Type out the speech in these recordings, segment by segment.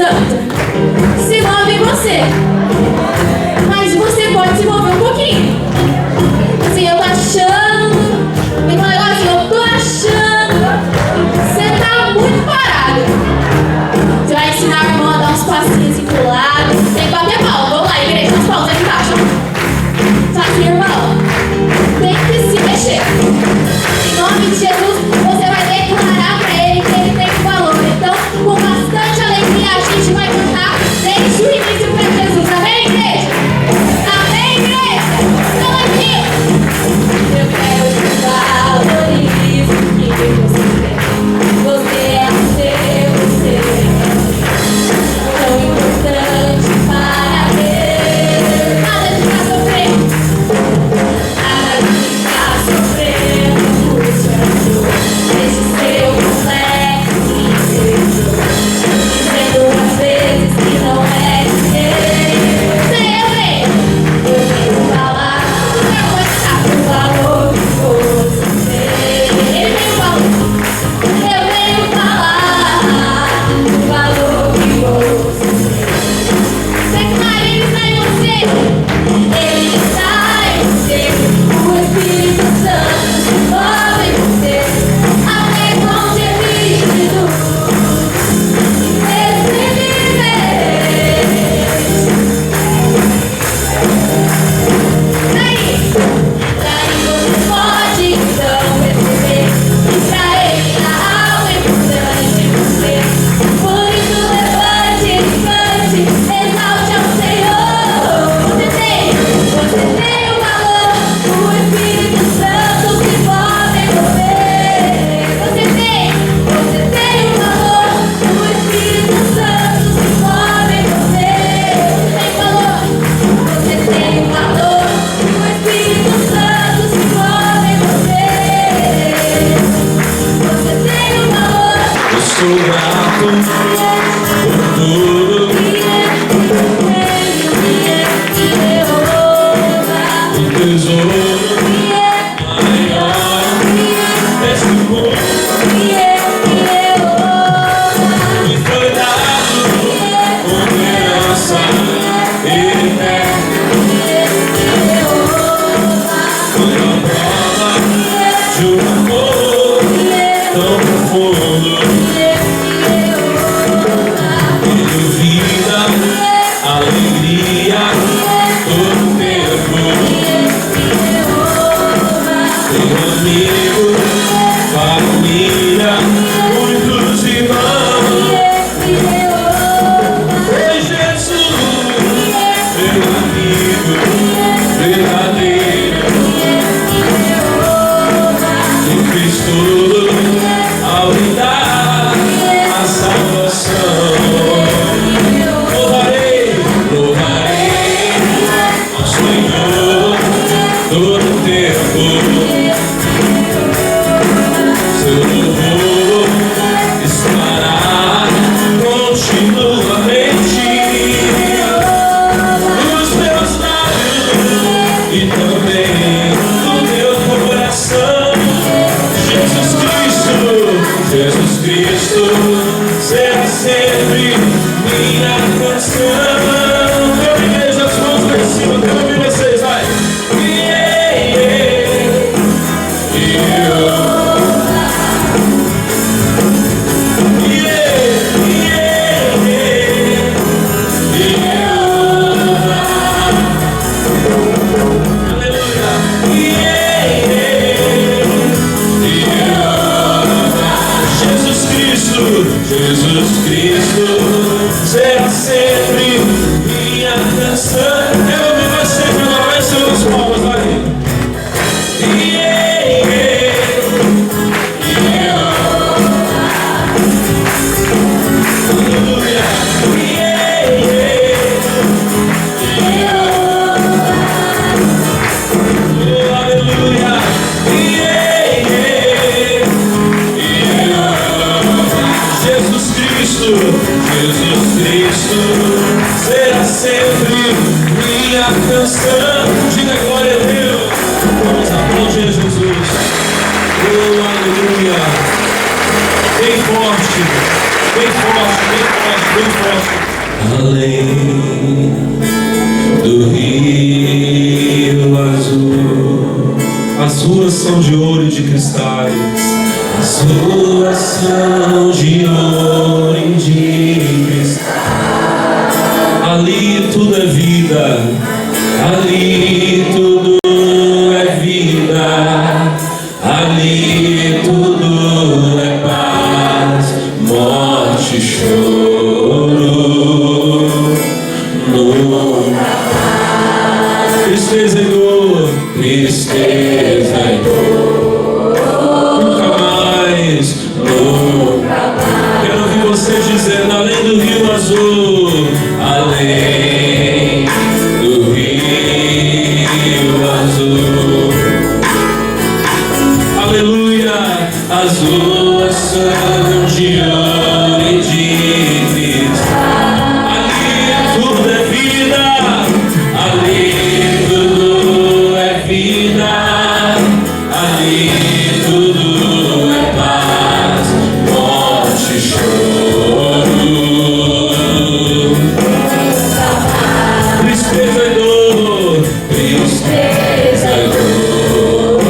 Santo se move em você, mas você pode se mover um pouquinho. Se eu tô achando, tem um negócio, eu tô achando, você tá muito parado. Você vai ensinar a irmã a dar uns passinhos assim pro lado, tem que bater palma. Vamos lá, igreja, uns palmas aqui embaixo. Só que, irmão, tem que se mexer. Em nome de Jesus, você vai declarar pra ele que ele tem valor. Então, com bastante alegria, a gente vai cantar desde o início pra Jesus. Amém, igreja? Amém, igreja? Então, aqui, eu quero te valorizo que você tem. Você é você é tão importante para Deus. Nada de ficar sofrendo. Nada de ficar sofrendo por seu esse seu complexo interior. Dizendo às vezes que não é ninguém. Eu venho falar o valor que você tem. Ele veio falar. Eu venho falar o valor que você tem. Declare, ele está em você. Ele está em você. O Espírito Santo se move em você. Até com gemidos nesse viver. Daí você pode então perceber que pra ele a alma é importante em você. Por isso levante e cante, exalte ao Senhor. Você tem o valor, o Espírito Santo se move em você. Você tem o valor, o Espírito Santo se move em você. Você tem valor, você tem o valor, o Espírito Santo se move em você. Você tem o valor. Eu sou grato por tudo e tesouro maior deste mundo me foi dado como herança eterna. Foi a prova de um amor tão profundo. Me deu vida, alegria, todo tempo. Tenho amigo, família, muitos irmãos. Foi Jesus, meu amigo verdadeiro, que fez tudo ao me dar a salvação. Louvarei ao Senhor todo tempo. Seu louvor estará continuamente nos meus lábios e também no meu coração. Jesus Cristo será sempre minha canção. Meu igreja, as mãos lá em cima, quero ouvir vocês, vai. Jesus Cristo será sempre minha canção. Eu ouvi você, agora vai ser os palmas, vai. Jesus Cristo será sempre minha canção. Diga glória a Deus. Vamos aplaudir Jesus. Oh, aleluia. Bem forte, bem forte, bem forte. bem forte. Além do rio azul, as ruas são de ouro e de cristais. As ruas são de ouro e de cristais. Ali tudo é vida, ali tudo é vida, ali tudo é paz, morte e choro. Nunca mais tristeza e dor, tristeza e dor. Nunca mais, nunca mais. Quero ouvir você dizendo: além do rio azul, além do rio azul. Aleluia, as ruas são de ouro e de cristal. Ali tudo é vida, ali tudo é vida, ali tudo é paz, morte e choro. Tristeza e dor, tristeza e dor.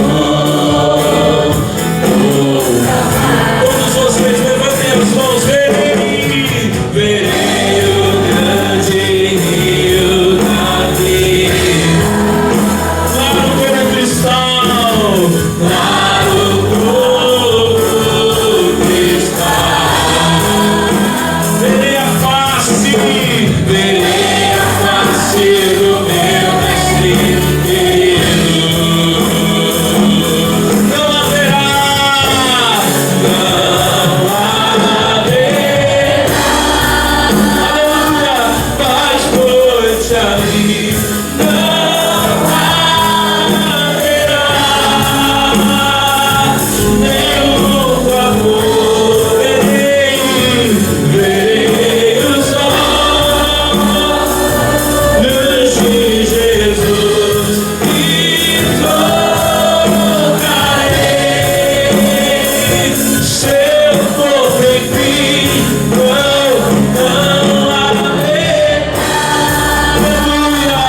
Todos vocês levantem as mãos, verei, verei o grande rio da vida. Claro como cristal, claro como cristal. Verei a face do meu mestre querido. Não haverá, aleluia, paz noite ali. Não haverá nenhum amor. Verei os olhos de Jesus e tocarei seu corpo em fim. Não haverá, aleluia,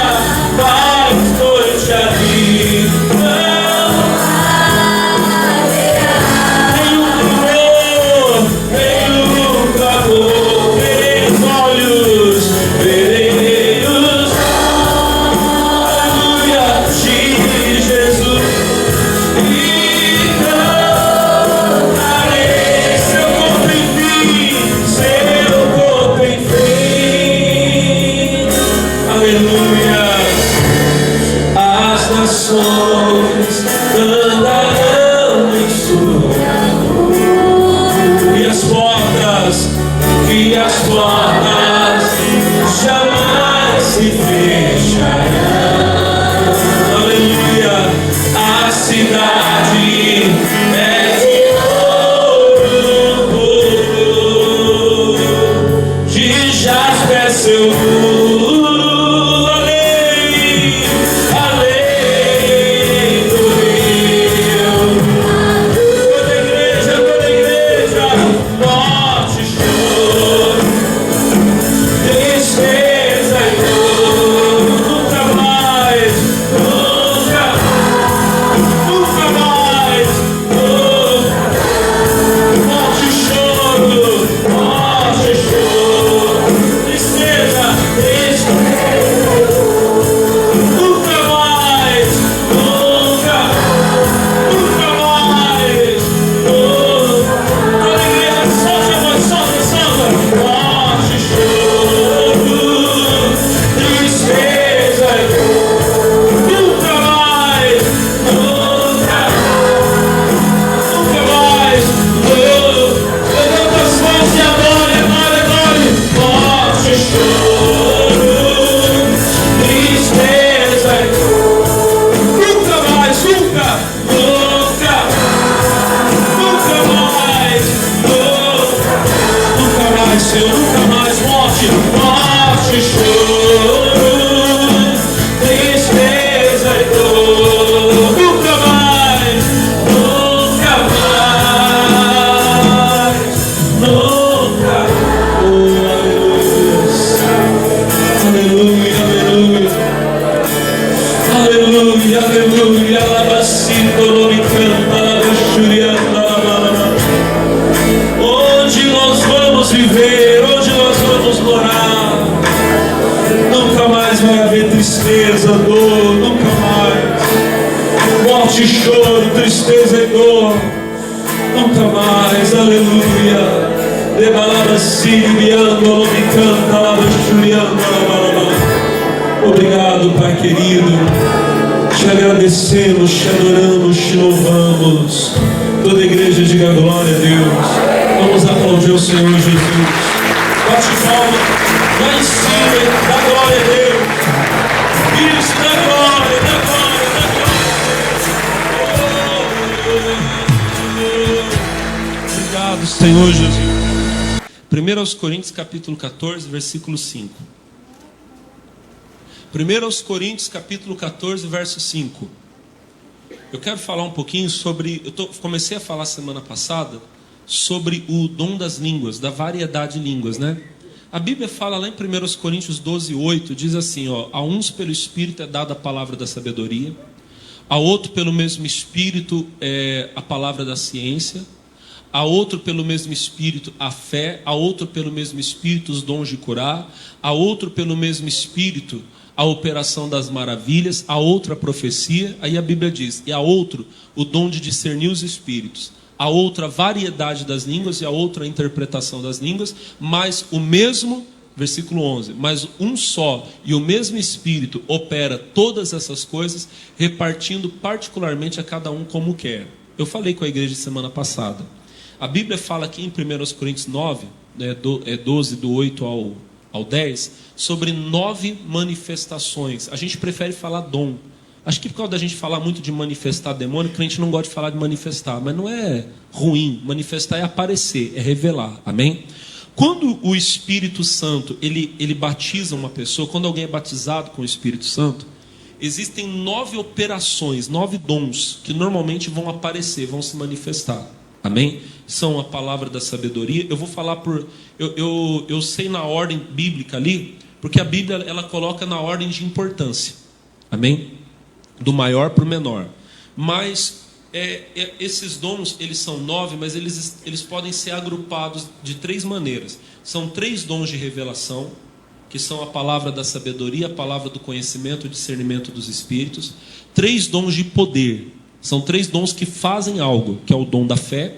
paz noite ali. Não haverá nenhum amor, nenhum clamor. Verei os olhos, verei os aleluia de Jesus e cantarei seu corpo em fim, seu corpo em fim. Aleluia. As nações andarão em sua luz, e as portas jamais se fecharão. Aleluia. A cidade é de ouro puro, de jaspe é seu muro. Além do rio. Toda igreja, morte e choro, tristeza e dor. Nunca mais, nunca mais, morte e choro, tristeza, nunca mais, nunca mais, alegria, solta a voz, solta, morte e choro, tristeza e dor. Nunca mais, nunca mais, levanta as mãos e adore, morte e choro, tristeza e dor. Nunca mais, nunca mais, Senhor, nunca mais, morte e choro, tristeza e dor. Nunca mais, nunca. Oh, aleluia. fraqueza, dor, nunca mais. Morte, choro, tristeza e dor, nunca mais. Aleluia. Obrigado, Pai querido. Te agradecemos, te adoramos, te louvamos. Toda a igreja diga glória a Deus. Vamos aplaudir o Senhor Jesus. Bate palma lá em cima e dá glória a Deus. Isso, dá glória, dá glória, dá glória. Obrigado, Senhor Jesus. 1 Coríntios capítulo 14, versículo 5. 1 Coríntios capítulo 14, verso 5. Eu quero falar um pouquinho sobre... comecei a falar semana passada sobre o dom das línguas, da variedade de línguas, né? A Bíblia fala lá em 1 Coríntios 12, 8, diz assim, ó: a uns pelo Espírito é dada a palavra da sabedoria, a outro pelo mesmo Espírito a palavra da ciência, a outro pelo mesmo Espírito a fé, a outro pelo mesmo Espírito os dons de curar, a outro pelo mesmo Espírito a operação das maravilhas, a outro a profecia. Aí a Bíblia diz: e a outro o dom de discernir os espíritos, a outra a variedade das línguas, e a outra a interpretação das línguas, mas o mesmo, versículo 11, mas um só e o mesmo Espírito opera todas essas coisas, repartindo particularmente a cada um como quer. Eu falei com a igreja semana passada. A Bíblia fala aqui em 1 Coríntios 9, 12, do 8 ao 10, sobre 9 manifestações. A gente prefere falar dom. Acho que por causa da gente falar muito de manifestar demônio, que a gente não gosta de falar de manifestar. Mas não é ruim. Manifestar é aparecer, é revelar. Amém? Quando o Espírito Santo, ele batiza uma pessoa, quando alguém é batizado com o Espírito Santo, existem 9 operações, 9 dons, que normalmente vão aparecer, vão se manifestar. Amém? São a palavra da sabedoria. Eu vou falar por... Eu sei na ordem bíblica ali, porque a Bíblia ela coloca na ordem de importância. Amém? Do maior para o menor. Mas esses dons, eles são 9, mas eles podem ser agrupados de 3 maneiras. São 3 dons de revelação, que são a palavra da sabedoria, a palavra do conhecimento, o discernimento dos espíritos. 3 dons de poder. São 3 dons que fazem algo, que é o dom da fé.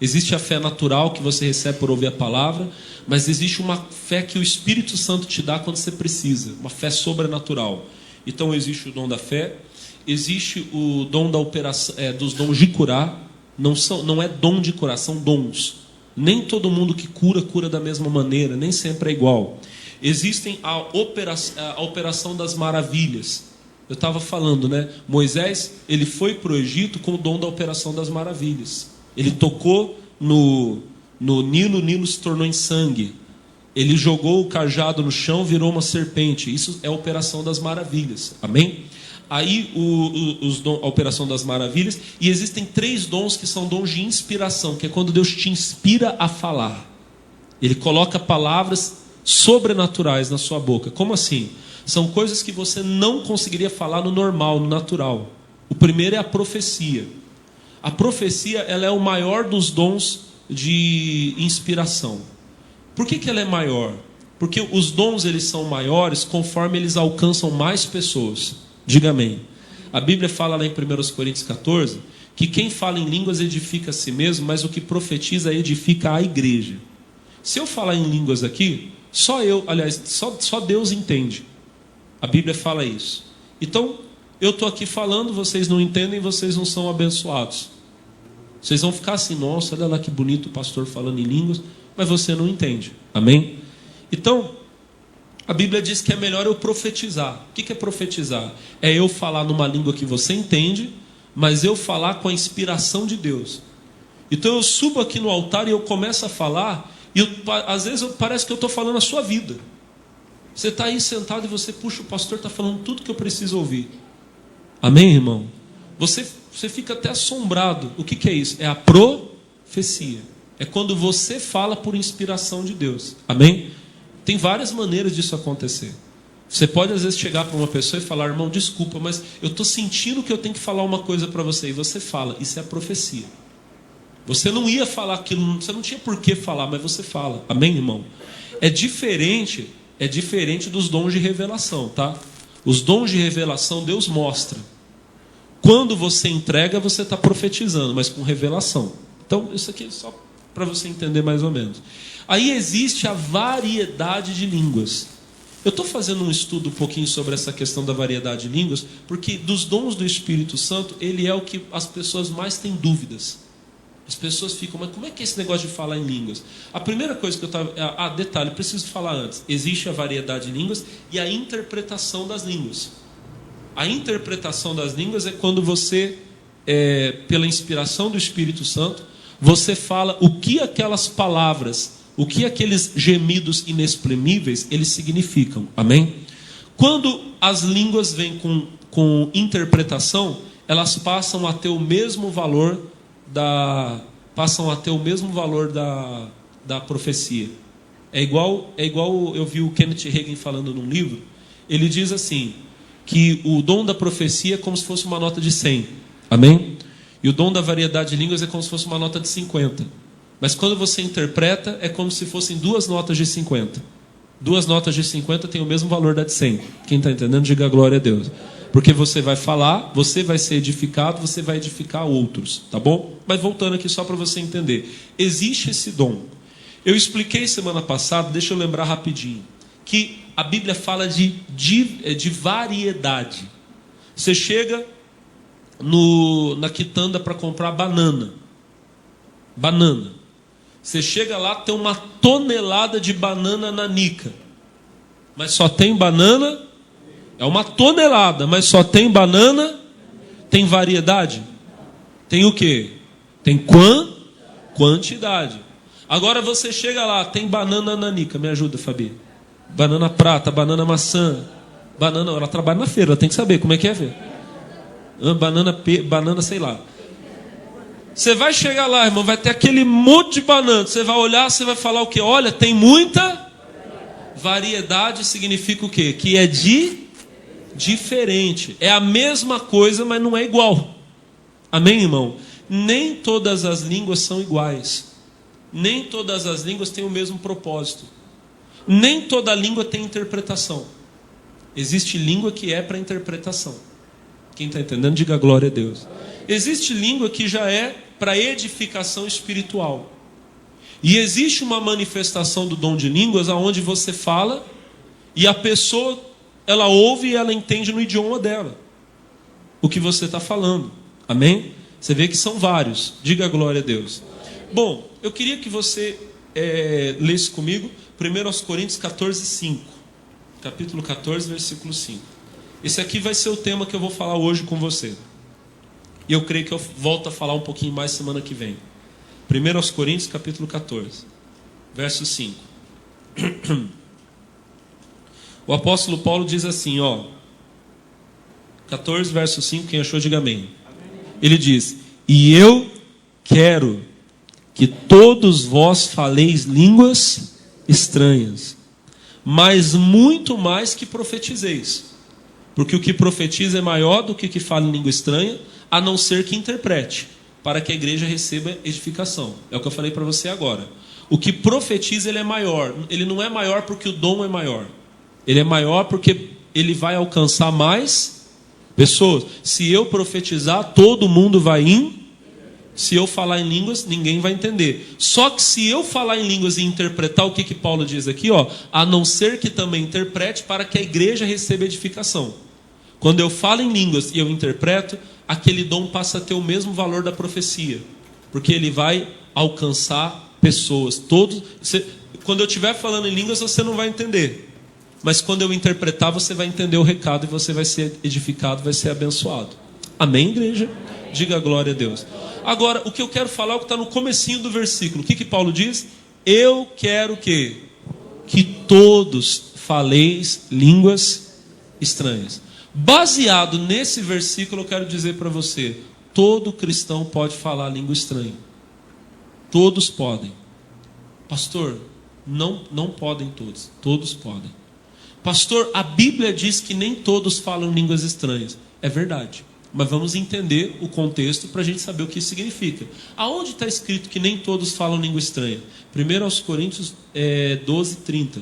Existe a fé natural que você recebe por ouvir a palavra, mas existe uma fé que o Espírito Santo te dá quando você precisa, uma fé sobrenatural. Então existe o dom da fé, existe o dom da operação, dos dons de curar. Não é dom de curar, são dons. Nem todo mundo que cura da mesma maneira, nem sempre é igual. Existem a operação das maravilhas. Eu estava falando, né? Moisés, ele foi para o Egito com o dom da operação das maravilhas. Ele tocou no Nilo, o Nilo se tornou em sangue. Ele jogou o cajado no chão, virou uma serpente. Isso é a operação das maravilhas. Amém? Aí a operação das maravilhas. E existem 3 dons que são dons de inspiração, que é quando Deus te inspira a falar. Ele coloca palavras sobrenaturais na sua boca. Como assim? São coisas que você não conseguiria falar no normal, no natural. O primeiro é a profecia. A profecia, ela é o maior dos dons de inspiração. Por que ela é maior? Porque os dons, eles são maiores conforme eles alcançam mais pessoas. Diga amém. A Bíblia fala lá em 1 Coríntios 14 que quem fala em línguas edifica a si mesmo, mas o que profetiza edifica a igreja. Se eu falar em línguas aqui, só Deus entende. A Bíblia fala isso. Então, eu estou aqui falando, vocês não entendem, vocês não são abençoados. Vocês vão ficar assim: nossa, olha lá que bonito o pastor falando em línguas, mas você não entende. Amém? Então, a Bíblia diz que é melhor eu profetizar. O que é profetizar? É eu falar numa língua que você entende, mas eu falar com a inspiração de Deus. Então eu subo aqui no altar e eu começo a falar, e às vezes parece que eu estou falando a sua vida. Você está aí sentado e você, puxa, o pastor está falando tudo que eu preciso ouvir. Amém, irmão? Você fica até assombrado. O que é isso? É a profecia. É quando você fala por inspiração de Deus. Amém? Tem várias maneiras disso acontecer. Você pode às vezes chegar para uma pessoa e falar: irmão, desculpa, mas eu estou sentindo que eu tenho que falar uma coisa para você. E você fala. Isso é a profecia. Você não ia falar aquilo, você não tinha por que falar, mas você fala. Amém, irmão? É diferente dos dons de revelação, tá? Os dons de revelação Deus mostra. Quando você entrega, você está profetizando, mas com revelação. Então, isso aqui é só para você entender mais ou menos. Aí existe a variedade de línguas. Eu estou fazendo um estudo um pouquinho sobre essa questão da variedade de línguas, porque dos dons do Espírito Santo, ele é o que as pessoas mais têm dúvidas. As pessoas ficam, mas como é que é esse negócio de falar em línguas? A primeira coisa que eu estava... detalhe, preciso falar antes. Existe a variedade de línguas e a interpretação das línguas. A interpretação das línguas é quando você, pela inspiração do Espírito Santo, você fala o que aquelas palavras, o que aqueles gemidos inexprimíveis, eles significam. Amém? Quando as línguas vêm com interpretação, elas passam a ter o mesmo valor da profecia. É igual eu vi o Kenneth Hagin falando num livro. Ele diz assim, que o dom da profecia é como se fosse uma nota de 100. Amém? E o dom da variedade de línguas é como se fosse uma nota de 50. Mas quando você interpreta, é como se fossem duas notas de 50. Duas notas de 50 têm o mesmo valor da de 100. Quem está entendendo, diga glória a Deus. Porque você vai falar, você vai ser edificado, você vai edificar outros. Tá bom? Mas voltando aqui só para você entender. Existe esse dom. Eu expliquei semana passada, deixa eu lembrar rapidinho, que a Bíblia fala de variedade. Você chega na quitanda para comprar banana. Você chega lá, tem uma tonelada de banana nanica. Mas só tem banana. É uma tonelada, mas só tem banana. Tem variedade? Tem o quê? Tem quantidade. Agora você chega lá, tem banana nanica. Me ajuda, Fabi. Banana prata, banana maçã. Ela trabalha na feira, ela tem que saber como é que é, ver. Banana, sei lá. Você vai chegar lá, irmão, vai ter aquele monte de banana. Você vai olhar, você vai falar o quê? Olha, tem muita variedade. Significa o quê? Que é diferente. É a mesma coisa, mas não é igual. Amém, irmão? Nem todas as línguas são iguais. Nem todas as línguas têm o mesmo propósito. Nem toda língua tem interpretação. Existe língua que é para interpretação. Quem está entendendo, diga glória a Deus. Existe língua que já é para edificação espiritual. E existe uma manifestação do dom de línguas onde você fala e a pessoa, ela ouve e ela entende no idioma dela o que você está falando. Amém? Você vê que são vários. Diga glória a Deus. Bom, eu queria que você lesse comigo 1 Coríntios 14, 5. Capítulo 14, versículo 5. Esse aqui vai ser o tema que eu vou falar hoje com você. E eu creio que eu volto a falar um pouquinho mais semana que vem. 1 Coríntios, capítulo 14, verso 5. O apóstolo Paulo diz assim, 14, verso 5, quem achou, diga amém. Ele diz, e eu quero que todos vós faleis línguas estranhas, mas muito mais que profetizeis. Porque o que profetiza é maior do que o que fala em língua estranha, a não ser que interprete, para que a igreja receba edificação. É o que eu falei para você agora. O que profetiza, ele é maior. Ele não é maior porque o dom é maior. Ele é maior porque ele vai alcançar mais pessoas. Se eu profetizar, todo mundo vai Se eu falar em línguas, ninguém vai entender. Só que se eu falar em línguas e interpretar, o que Paulo diz aqui? A não ser que também interprete para que a igreja receba edificação. Quando eu falo em línguas e eu interpreto, aquele dom passa a ter o mesmo valor da profecia. Porque ele vai alcançar pessoas. Quando eu estiver falando em línguas, você não vai entender. Mas quando eu interpretar, você vai entender o recado e você vai ser edificado, vai ser abençoado. Amém, igreja? Diga glória a Deus. Agora, o que eu quero falar é o que está no comecinho do versículo. O que Paulo diz? Eu quero que todos faleis línguas estranhas. Baseado nesse versículo, eu quero dizer para você, todo cristão pode falar língua estranha. Todos podem. Pastor, não podem todos. Todos podem. Pastor, a Bíblia diz que nem todos falam línguas estranhas. É verdade. Mas vamos entender o contexto para a gente saber o que isso significa. Aonde está escrito que nem todos falam língua estranha? 1 Coríntios 12, 30.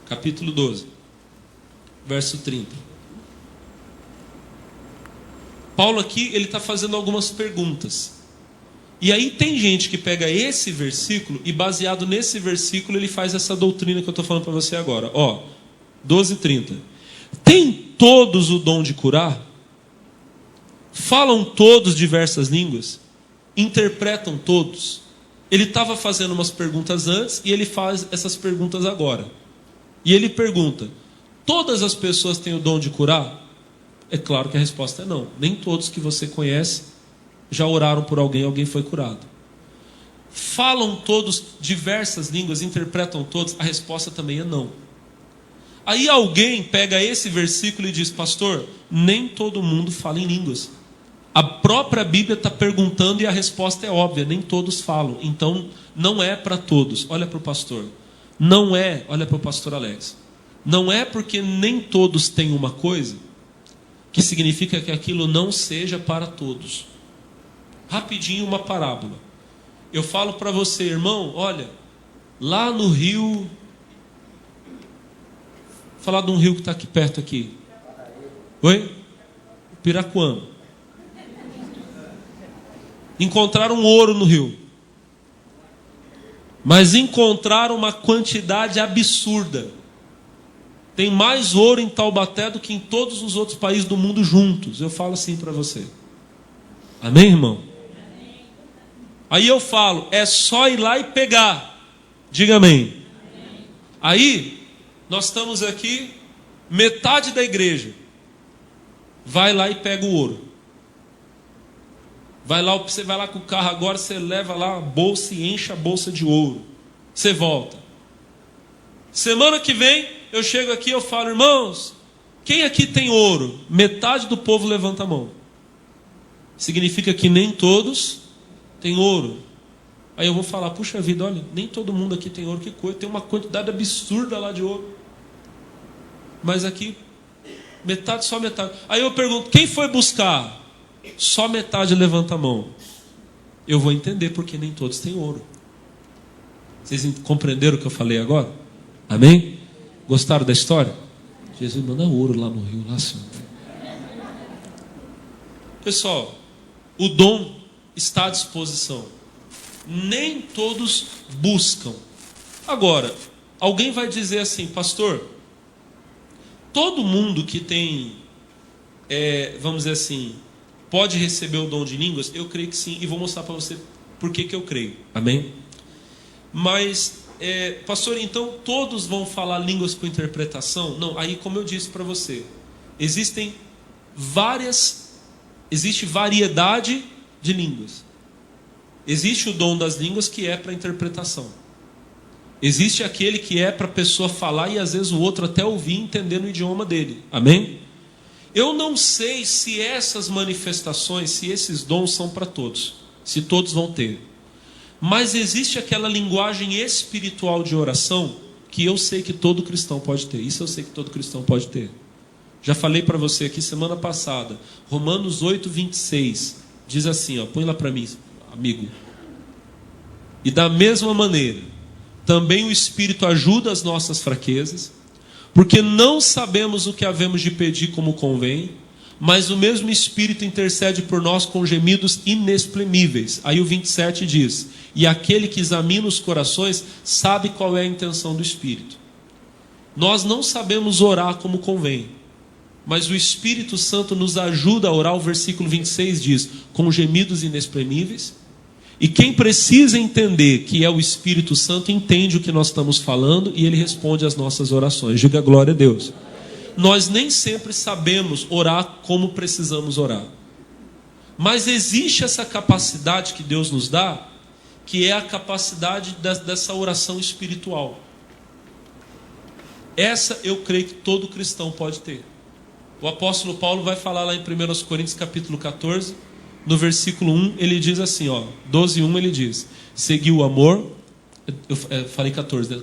Capítulo 12. verso 30. Paulo aqui, ele está fazendo algumas perguntas. E aí tem gente que pega esse versículo e baseado nesse versículo ele faz essa doutrina que eu estou falando para você agora. 12:30. Tem todos o dom de curar? Falam todos diversas línguas? Interpretam todos? Ele estava fazendo umas perguntas antes e ele faz essas perguntas agora. E ele pergunta: todas as pessoas têm o dom de curar? É claro que a resposta é não. Nem todos que você conhece já oraram por alguém, alguém foi curado. Falam todos diversas línguas, interpretam todos? A resposta também é não. Aí alguém pega esse versículo e diz: pastor, nem todo mundo fala em línguas. A própria Bíblia está perguntando e a resposta é óbvia: nem todos falam. Então não é para todos. Olha para o pastor. Não é, olha para o pastor Alex. Não é porque nem todos têm uma coisa que significa que aquilo não seja para todos. Rapidinho uma parábola. Eu falo para você, irmão, olha, lá no rio, vou falar de um rio que está aqui perto aqui. Oi? Piraquama. Encontraram ouro no rio. Mas encontraram uma quantidade absurda. Tem mais ouro em Taubaté do que em todos os outros países do mundo juntos. Eu falo assim para você. Amém, irmão? Aí eu falo, é só ir lá e pegar. Diga amém. Aí, nós estamos aqui, metade da igreja vai lá e pega o ouro. Você vai lá com o carro agora, você leva lá a bolsa e enche a bolsa de ouro. Você volta. Semana que vem, eu chego aqui e eu falo: irmãos, quem aqui tem ouro? Metade do povo levanta a mão. Significa que nem todos têm ouro. Aí eu vou falar: puxa vida, olha, nem todo mundo aqui tem ouro, que coisa, tem uma quantidade absurda lá de ouro. Mas aqui, metade, só metade. Aí eu pergunto: quem foi buscar? Só metade levanta a mão. Eu vou entender porque nem todos têm ouro. Vocês compreenderam o que eu falei agora? Amém? Gostaram da história? Jesus manda ouro lá no rio, lá assim. Pessoal, o dom está à disposição. Nem todos buscam. Agora, alguém vai dizer assim: pastor, todo mundo que tem, vamos dizer assim, pode receber o dom de línguas? Eu creio que sim, e vou mostrar para você por que eu creio. Amém? Mas, pastor, então todos vão falar línguas com interpretação? Não, aí como eu disse para você, existe variedade de línguas. Existe o dom das línguas que é para interpretação. Existe aquele que é para a pessoa falar e às vezes o outro até ouvir e entender no idioma dele. Amém? Eu não sei se essas manifestações, se esses dons são para todos, se todos vão ter. Mas existe aquela linguagem espiritual de oração que eu sei que todo cristão pode ter. Isso eu sei que todo cristão pode ter. Já falei para você aqui semana passada, Romanos 8:26, diz assim, põe lá para mim, amigo. E da mesma maneira, também o Espírito ajuda as nossas fraquezas, porque não sabemos o que havemos de pedir como convém, mas o mesmo Espírito intercede por nós com gemidos inexprimíveis. Aí o 27 diz: e aquele que examina os corações sabe qual é a intenção do Espírito. Nós não sabemos orar como convém, mas o Espírito Santo nos ajuda a orar. O versículo 26 diz: com gemidos inexprimíveis. E quem precisa entender que é o Espírito Santo entende o que nós estamos falando e ele responde às nossas orações. Diga glória a Deus. Nós nem sempre sabemos orar como precisamos orar, mas existe essa capacidade que Deus nos dá, que é a capacidade dessa oração espiritual. Essa eu creio que todo cristão pode ter. O apóstolo Paulo vai falar lá em 1 Coríntios capítulo 14, no versículo 1, ele diz assim, 12:1, ele diz: segui o amor, eu falei 14,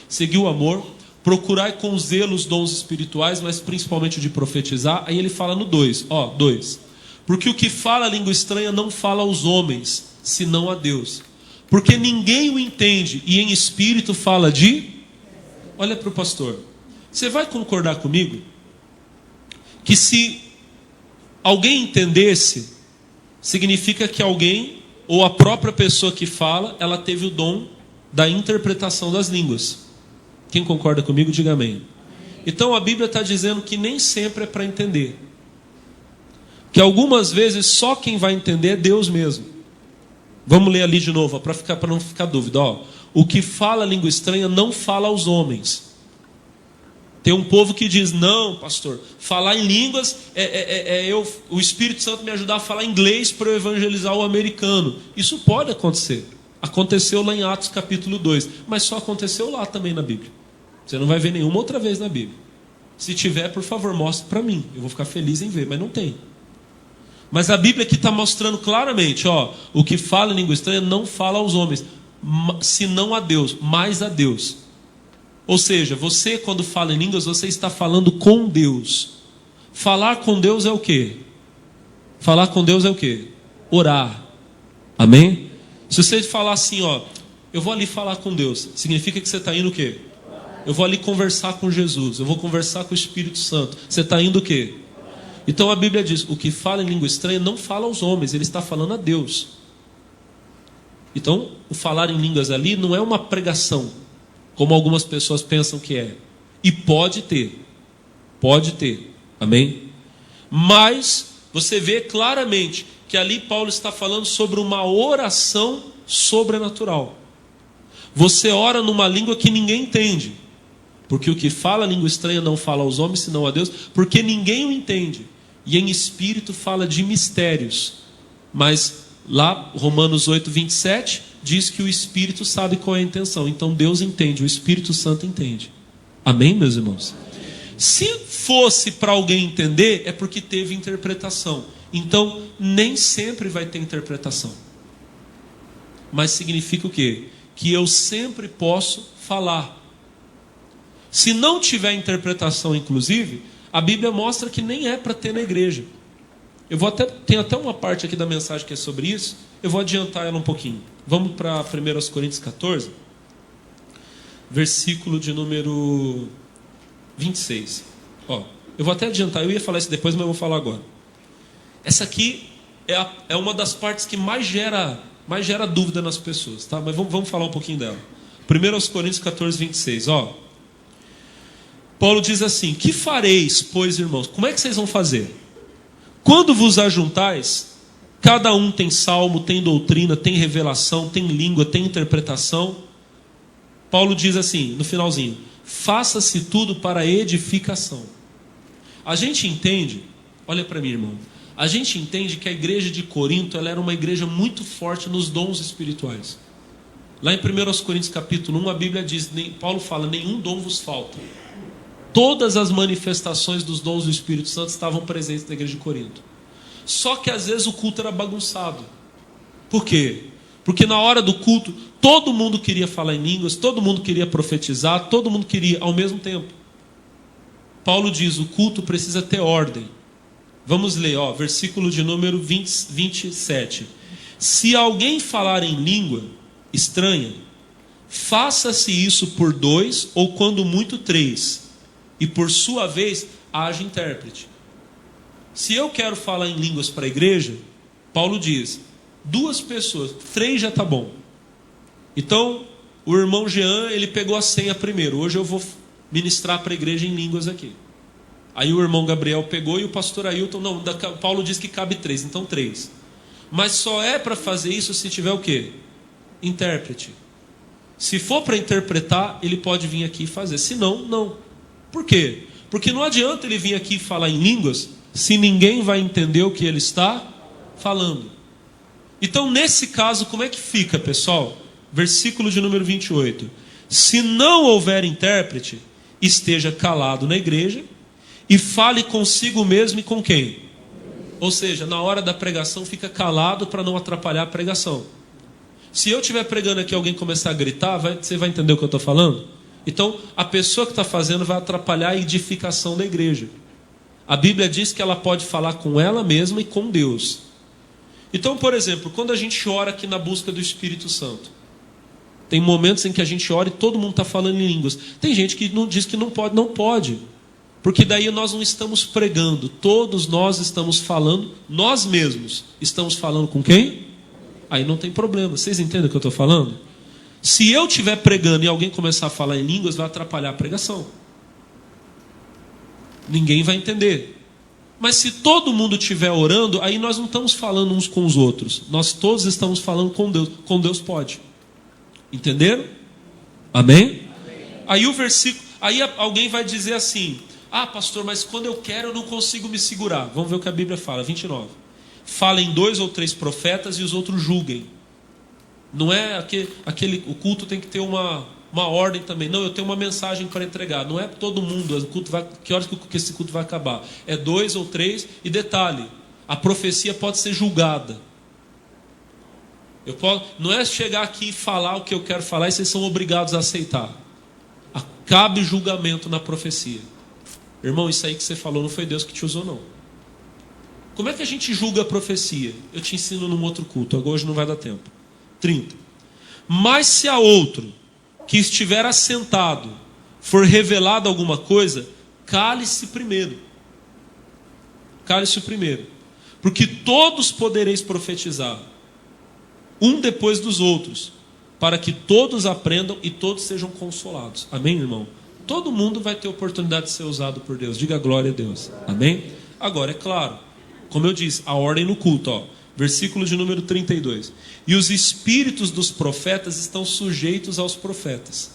segui o amor, procurai com zelo os dons espirituais, mas principalmente o de profetizar. Aí ele fala no 2, porque o que fala a língua estranha não fala aos homens, senão a Deus, porque ninguém o entende, e em espírito fala de... Olha para o pastor, você vai concordar comigo que se alguém entendesse, significa que alguém, ou a própria pessoa que fala, ela teve o dom da interpretação das línguas. Quem concorda comigo, diga amém. Então a Bíblia está dizendo que nem sempre é para entender. Que algumas vezes só quem vai entender é Deus mesmo. Vamos ler ali de novo, para não ficar dúvida. O que fala língua estranha não fala aos homens. Tem um povo que diz, não, pastor, falar em línguas o Espírito Santo me ajudar a falar inglês para eu evangelizar o americano. Isso pode acontecer. Aconteceu lá em Atos capítulo 2, mas só aconteceu lá também na Bíblia. Você não vai ver nenhuma outra vez na Bíblia. Se tiver, por favor, mostre para mim. Eu vou ficar feliz em ver, mas não tem. Mas a Bíblia aqui está mostrando claramente, o que fala em língua estranha não fala aos homens, senão a Deus, mais a Deus. Ou seja, você quando fala em línguas, você está falando com Deus. Falar com Deus é o quê? Falar com Deus é o quê? Orar. Amém? Se você falar assim, eu vou ali falar com Deus, significa que você está indo o quê? Eu vou ali conversar com Jesus, eu vou conversar com o Espírito Santo. Você está indo o quê? Então a Bíblia diz, o que fala em língua estranha não fala aos homens, ele está falando a Deus. Então, o falar em línguas ali não é uma pregação, como algumas pessoas pensam que é. E pode ter. Amém? Mas você vê claramente que ali Paulo está falando sobre uma oração sobrenatural. Você ora numa língua que ninguém entende. Porque o que fala língua estranha não fala aos homens, senão a Deus, porque ninguém o entende. E em espírito fala de mistérios. Mas lá, Romanos 8, 27, diz que o Espírito sabe qual é a intenção. Então Deus entende, o Espírito Santo entende. Amém, meus irmãos? Se fosse para alguém entender, é porque teve interpretação. Então, nem sempre vai ter interpretação. Mas significa o quê? Que eu sempre posso falar. Se não tiver interpretação, inclusive, a Bíblia mostra que nem é para ter na igreja. Tem até uma parte aqui da mensagem que é sobre isso. Eu vou adiantar ela um pouquinho. Vamos para 1 Coríntios 14, versículo de número 26. Eu vou até adiantar, eu ia falar isso depois, mas eu vou falar agora. Essa aqui é uma das partes que mais gera dúvida nas pessoas, tá? Mas vamos falar um pouquinho dela. 1 Coríntios 14, 26, Paulo diz assim, que fareis, pois, irmãos? Como é que vocês vão fazer? Quando vos ajuntais, cada um tem salmo, tem doutrina, tem revelação, tem língua, tem interpretação. Paulo diz assim, no finalzinho, faça-se tudo para edificação. A gente entende, olha para mim, irmão, a gente entende que a igreja de Corinto, ela era uma igreja muito forte nos dons espirituais. Lá em 1 Coríntios capítulo 1, a Bíblia diz, Paulo fala, nenhum dom vos falta. Todas as manifestações dos dons do Espírito Santo estavam presentes na igreja de Corinto. Só que às vezes o culto era bagunçado. Por quê? Porque na hora do culto, todo mundo queria falar em línguas, todo mundo queria profetizar, todo mundo queria ao mesmo tempo. Paulo diz, o culto precisa ter ordem. Vamos ler, versículo de número 27. Se alguém falar em língua estranha, faça-se isso por 2 ou quando muito 3. E por sua vez, haja intérprete. Se eu quero falar em línguas para a igreja, Paulo diz, 2 pessoas, 3 já está bom. Então, o irmão Jean, ele pegou a senha primeiro. Hoje eu vou ministrar para a igreja em línguas aqui. Aí o irmão Gabriel pegou e o pastor Ailton, Paulo diz que cabe 3, então 3. Mas só é para fazer isso se tiver o quê? Intérprete. Se for para interpretar, ele pode vir aqui e fazer. Se não, não. Por quê? Porque não adianta ele vir aqui falar em línguas se ninguém vai entender o que ele está falando. Então, nesse caso, como é que fica, pessoal? Versículo de número 28. Se não houver intérprete, esteja calado na igreja e fale consigo mesmo e com quem? Ou seja, na hora da pregação, fica calado para não atrapalhar a pregação. Se eu estiver pregando aqui e alguém começar a gritar, você vai entender o que eu estou falando? Então, a pessoa que está fazendo vai atrapalhar a edificação da igreja. A Bíblia diz que ela pode falar com ela mesma e com Deus. Então, por exemplo, quando a gente ora aqui na busca do Espírito Santo, tem momentos em que a gente ora e todo mundo está falando em línguas. Tem gente que não diz que não pode. Porque daí nós não estamos pregando, todos nós estamos falando, nós mesmos estamos falando com quem? Aí não tem problema. Vocês entendem o que eu estou falando? Se eu estiver pregando e alguém começar a falar em línguas, vai atrapalhar a pregação. Ninguém vai entender. Mas se todo mundo estiver orando, aí nós não estamos falando uns com os outros. Nós todos estamos falando com Deus. Com Deus pode. Entenderam? Amém? Aí o versículo, aí alguém vai dizer assim: ah, pastor, mas quando eu quero eu não consigo me segurar. Vamos ver o que a Bíblia fala, 29. Falem 2 ou 3 profetas e os outros julguem. Não é o culto tem que ter uma ordem também. Não, eu tenho uma mensagem para entregar. Não é todo mundo. O culto que horas que esse culto vai acabar? É 2 ou 3. E detalhe, a profecia pode ser julgada. Não é chegar aqui e falar o que eu quero falar e vocês são obrigados a aceitar. Cabe julgamento na profecia. Irmão, isso aí que você falou não foi Deus que te usou, não. Como é que a gente julga a profecia? Eu te ensino num outro culto. Hoje não vai dar tempo. 30. Mas se a outro que estiver assentado for revelado alguma coisa, cale-se primeiro. Cale-se primeiro. Porque todos podereis profetizar, um depois dos outros, para que todos aprendam e todos sejam consolados. Amém, irmão? Todo mundo vai ter oportunidade de ser usado por Deus. Diga glória a Deus. Amém? Agora, é claro, como eu disse, a ordem no culto, ó. Versículo de número 32. E os espíritos dos profetas estão sujeitos aos profetas.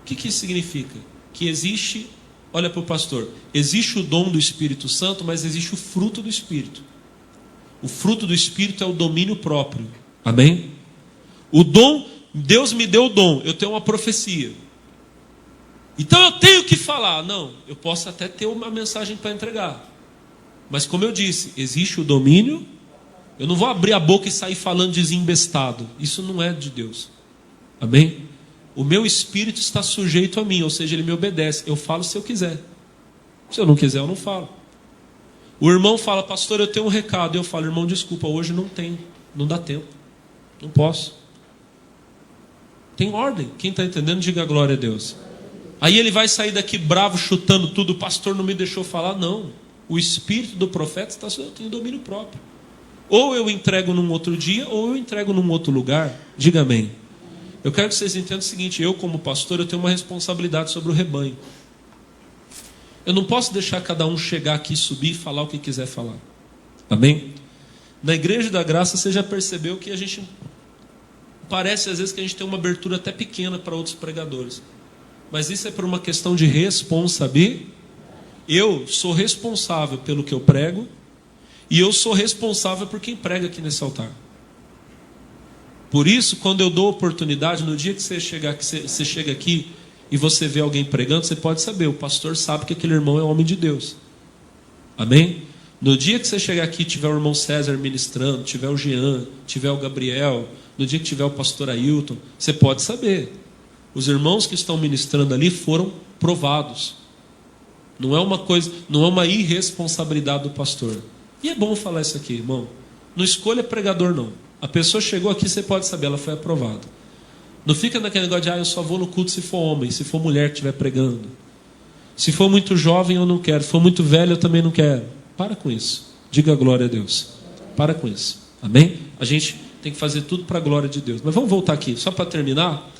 O que isso significa? Que existe, olha para o pastor, existe o dom do Espírito Santo, mas existe o fruto do Espírito. O fruto do Espírito é o domínio próprio. Amém? O dom, Deus me deu o dom, eu tenho uma profecia. Então eu tenho que falar. Não, eu posso até ter uma mensagem para entregar. Mas como eu disse, existe o domínio. Eu não vou abrir a boca e sair falando desembestado. Isso não é de Deus. Amém? O meu espírito está sujeito a mim, ou seja, ele me obedece. Eu falo se eu quiser. Se eu não quiser, eu não falo. O irmão fala: pastor, eu tenho um recado. Eu falo: irmão, desculpa, hoje não tenho. Não dá tempo. Não posso. Tem ordem. Quem está entendendo, diga glória a Deus. Aí ele vai sair daqui bravo, chutando tudo. O pastor não me deixou falar. Não. O espírito do profeta está tem domínio próprio. Ou eu entrego num outro dia, ou eu entrego num outro lugar. Diga amém. Eu quero que vocês entendam o seguinte: eu como pastor, eu tenho uma responsabilidade sobre o rebanho. Eu não posso deixar cada um chegar aqui, subir e falar o que quiser falar. Amém? Na Igreja da Graça, você já percebeu que a gente parece às vezes que a gente tem uma abertura até pequena para outros pregadores. Mas isso é por uma questão de responsabilidade. Eu sou responsável pelo que eu prego. E eu sou responsável por quem prega aqui nesse altar. Por isso, quando eu dou oportunidade, no dia que você chega aqui e você vê alguém pregando, você pode saber, o pastor sabe que aquele irmão é homem de Deus. Amém? No dia que você chegar aqui, tiver o irmão César ministrando, tiver o Jean, tiver o Gabriel, no dia que tiver o pastor Ailton, você pode saber. Os irmãos que estão ministrando ali foram provados. Não é uma coisa, não é uma irresponsabilidade do pastor. E é bom falar isso aqui, irmão. Não escolha pregador, não. A pessoa chegou aqui, você pode saber, ela foi aprovada. Não fica naquele negócio de: eu só vou no culto se for homem, se for mulher que estiver pregando. Se for muito jovem, eu não quero. Se for muito velho, eu também não quero. Para com isso. Diga glória a Deus. Para com isso. Amém? A gente tem que fazer tudo para a glória de Deus. Mas vamos voltar aqui. Só para terminar,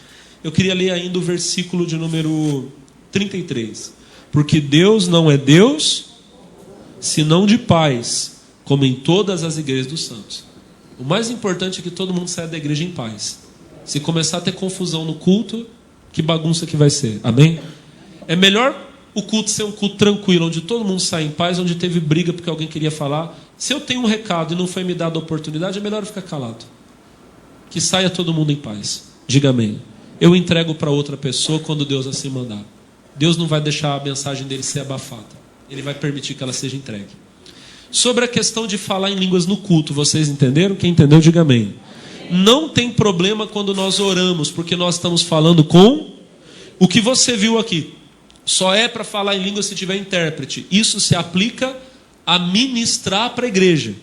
eu queria ler ainda o versículo de número 33. Porque Deus não é Deus senão de paz, como em todas as igrejas dos santos. O mais importante é que todo mundo saia da igreja em paz. Se começar a ter confusão no culto, que bagunça que vai ser. Amém? É melhor o culto ser um culto tranquilo, onde todo mundo sai em paz, onde teve briga porque alguém queria falar. Se eu tenho um recado e não foi me dada a oportunidade, é melhor eu ficar calado. Que saia todo mundo em paz. Diga amém. Eu entrego para outra pessoa quando Deus assim mandar. Deus não vai deixar a mensagem dele ser abafada. Ele vai permitir que ela seja entregue. Sobre a questão de falar em línguas no culto, vocês entenderam? Quem entendeu, diga amém. Não tem problema quando nós oramos, porque nós estamos falando com o que você viu aqui. Só é para falar em língua se tiver intérprete. Isso se aplica a ministrar para a igreja.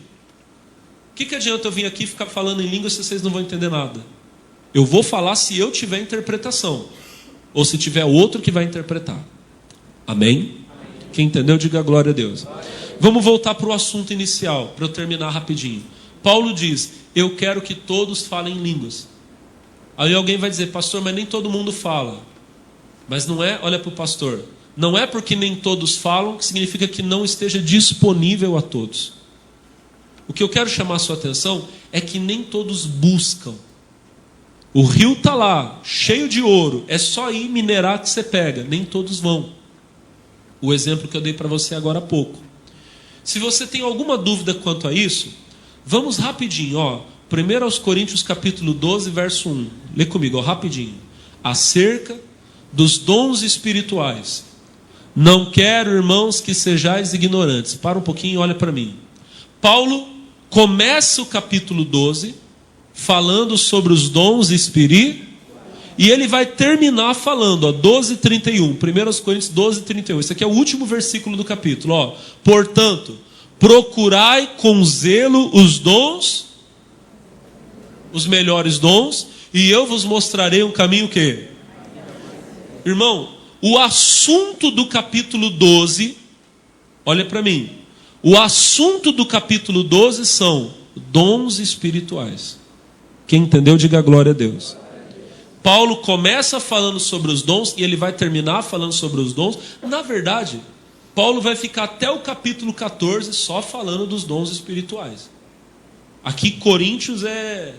O que adianta eu vir aqui e ficar falando em língua se vocês não vão entender nada? Eu vou falar se eu tiver interpretação, ou se tiver outro que vai interpretar. Amém? Quem entendeu, diga glória a Deus. Vamos voltar para o assunto inicial, para eu terminar rapidinho. Paulo diz, eu quero que todos falem línguas. Aí alguém vai dizer, pastor, mas nem todo mundo fala. Mas não é, olha para o pastor, não é porque nem todos falam que significa que não esteja disponível a todos. O que eu quero chamar a sua atenção é que nem todos buscam. O rio está lá, cheio de ouro, é só ir minerar que você pega, nem todos vão. O exemplo que eu dei para você agora há pouco. Se você tem alguma dúvida quanto a isso, vamos rapidinho, 1 Coríntios capítulo 12, verso 1. Lê comigo, rapidinho. Acerca dos dons espirituais. Não quero, irmãos, que sejais ignorantes. Para um pouquinho e olha para mim. Paulo começa o capítulo 12 falando sobre os dons espirituais. E ele vai terminar falando, 12:31, 1 Coríntios 12:31. Esse aqui é o último versículo do capítulo. Portanto, procurai com zelo os dons, os melhores dons, e eu vos mostrarei um caminho que? Irmão, o assunto do capítulo 12, olha para mim, o assunto do capítulo 12 são dons espirituais. Quem entendeu, diga glória a Deus. Paulo começa falando sobre os dons e ele vai terminar falando sobre os dons. Na verdade, Paulo vai ficar até o capítulo 14 só falando dos dons espirituais. Aqui Coríntios é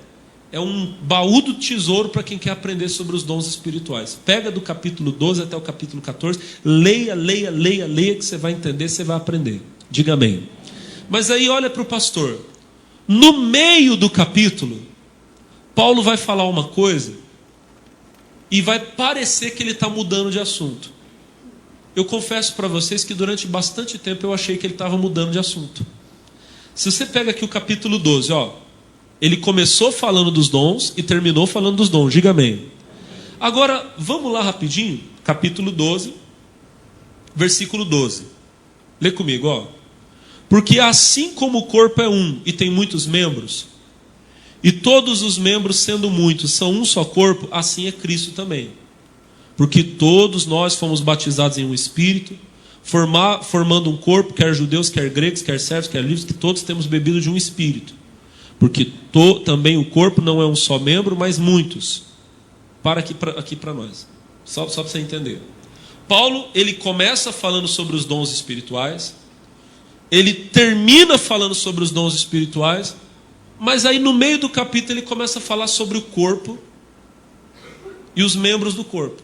um baú do tesouro para quem quer aprender sobre os dons espirituais. Pega do capítulo 12 até o capítulo 14, leia que você vai entender, você vai aprender. Diga amém. Mas aí olha para o pastor. No meio do capítulo, Paulo vai falar uma coisa e vai parecer que ele está mudando de assunto. Eu confesso para vocês que durante bastante tempo eu achei que ele estava mudando de assunto. Se você pega aqui o capítulo 12, ele começou falando dos dons e terminou falando dos dons. Diga amém. Agora, vamos lá rapidinho. Capítulo 12, versículo 12. Lê comigo, Porque assim como o corpo é um e tem muitos membros, e todos os membros, sendo muitos, são um só corpo, assim é Cristo também. Porque todos nós fomos batizados em um Espírito, formando um corpo, quer judeus, quer gregos, quer servos, quer livres, que todos temos bebido de um Espírito. Porque também o corpo não é um só membro, mas muitos. Para aqui para nós. Só para você entender. Paulo, ele começa falando sobre os dons espirituais. Ele termina falando sobre os dons espirituais. Mas aí no meio do capítulo ele começa a falar sobre o corpo e os membros do corpo.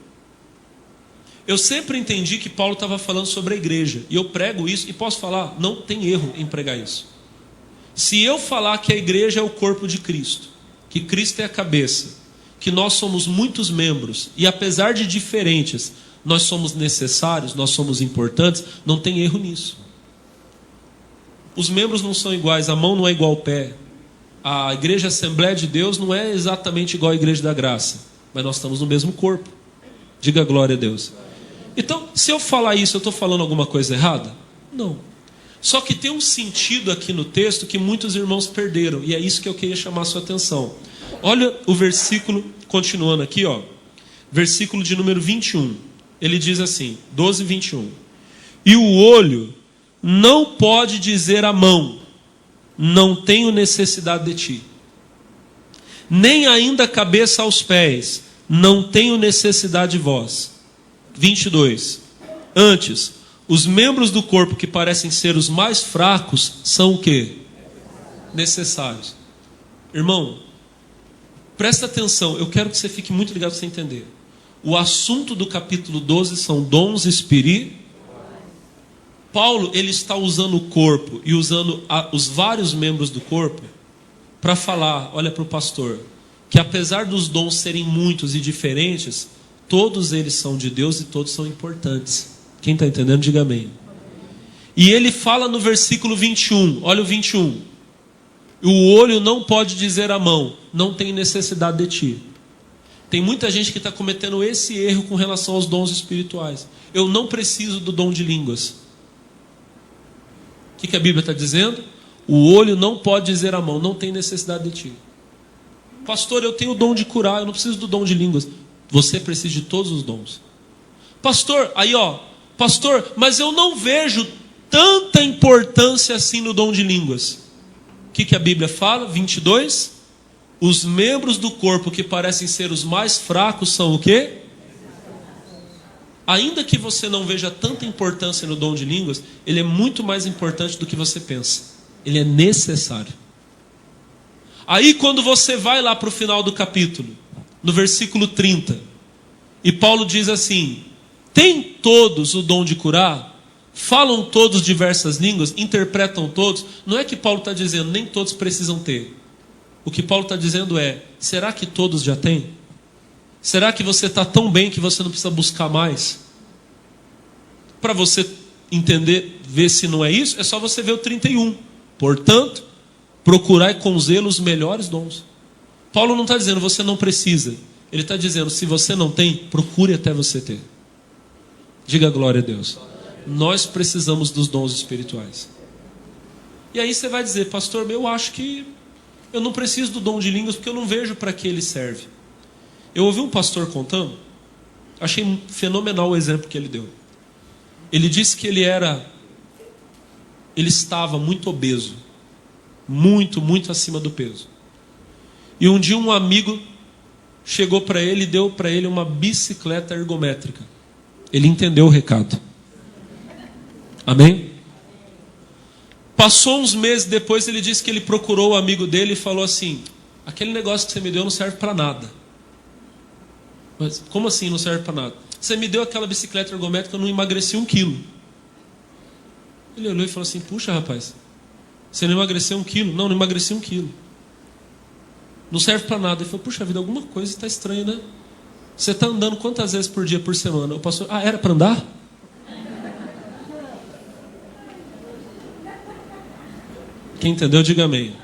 Eu sempre entendi que Paulo estava falando sobre a igreja. E eu prego isso e posso falar, não tem erro em pregar isso. Se eu falar que a igreja é o corpo de Cristo, que Cristo é a cabeça, que nós somos muitos membros, e apesar de diferentes, nós somos necessários, nós somos importantes, não tem erro nisso. Os membros não são iguais, a mão não é igual ao pé. A igreja Assembleia de Deus não é exatamente igual à igreja da graça, mas nós estamos no mesmo corpo. Diga glória a Deus. Então, se eu falar isso, eu estou falando alguma coisa errada? Não. Só que tem um sentido aqui no texto que muitos irmãos perderam, e é isso que eu queria chamar a sua atenção. Olha o versículo, continuando aqui, versículo de número 21. Ele diz assim, 12:21. E o olho não pode dizer à mão, não tenho necessidade de ti. Nem ainda a cabeça aos pés, não tenho necessidade de vós. 22. Antes, os membros do corpo que parecem ser os mais fracos são o quê? Necessários. Irmão, presta atenção, eu quero que você fique muito ligado para você entender. O assunto do capítulo 12 são dons espirituais. Paulo, ele está usando o corpo e usando os vários membros do corpo para falar, olha para o pastor, que apesar dos dons serem muitos e diferentes, todos eles são de Deus e todos são importantes. Quem está entendendo, diga amém. E ele fala no versículo 21, olha o 21. O olho não pode dizer à mão, não tem necessidade de ti. Tem muita gente que está cometendo esse erro com relação aos dons espirituais. Eu não preciso do dom de línguas. O que a Bíblia está dizendo? O olho não pode dizer à mão, não tem necessidade de ti. Pastor, eu tenho o dom de curar, eu não preciso do dom de línguas. Você precisa de todos os dons. Pastor, Pastor, mas eu não vejo tanta importância assim no dom de línguas. O que a Bíblia fala? 22. Os membros do corpo que parecem ser os mais fracos são o quê? Ainda que você não veja tanta importância no dom de línguas, ele é muito mais importante do que você pensa. Ele é necessário. Aí quando você vai lá para o final do capítulo, no versículo 30, e Paulo diz assim: tem todos o dom de curar? Falam todos diversas línguas? Interpretam todos? Não é que Paulo está dizendo, nem todos precisam ter. O que Paulo está dizendo é, será que todos já têm? Será que você está tão bem que você não precisa buscar mais? Para você entender, ver se não é isso, é só você ver o 31. Portanto, procurai com zelo os melhores dons. Paulo não está dizendo, você não precisa. Ele está dizendo, se você não tem, procure até você ter. Diga glória a Deus. Nós precisamos dos dons espirituais. E aí você vai dizer, pastor, eu acho que eu não preciso do dom de línguas porque eu não vejo para que ele serve. Eu ouvi um pastor contando, achei fenomenal o exemplo que ele deu. Ele disse que ele estava muito obeso, muito acima do peso. E um dia um amigo chegou para ele e deu para ele uma bicicleta ergométrica. Ele entendeu o recado. Amém? Passou uns meses depois, ele disse que ele procurou o amigo dele e falou assim: aquele negócio que você me deu não serve para nada. Mas como assim não serve para nada? Você me deu aquela bicicleta ergométrica, eu não emagreci 1 quilo. Ele olhou e falou assim: puxa rapaz, você não emagreceu 1 quilo? Não emagreci 1 quilo. Não serve para nada. Ele falou: puxa vida, alguma coisa está estranha, né? Você está andando quantas vezes por dia, por semana? O pastor: era para andar? Quem entendeu, diga amém.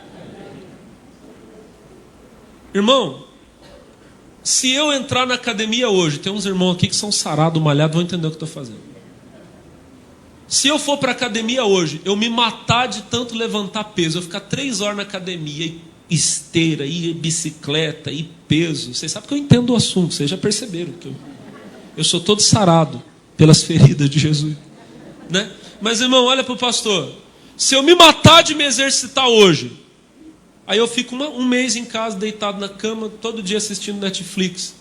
Irmão, se eu entrar na academia hoje, tem uns irmãos aqui que são sarados, malhados, vão entender o que eu estou fazendo. Se eu for para a academia hoje, eu me matar de tanto levantar peso, eu ficar 3 horas na academia, e esteira, e bicicleta, e peso. Vocês sabem que eu entendo o assunto, vocês já perceberam que eu sou todo sarado pelas feridas de Jesus, né? Mas irmão, olha para o pastor. Se eu me matar de me exercitar hoje, aí eu fico um mês em casa, deitado na cama, todo dia assistindo Netflix.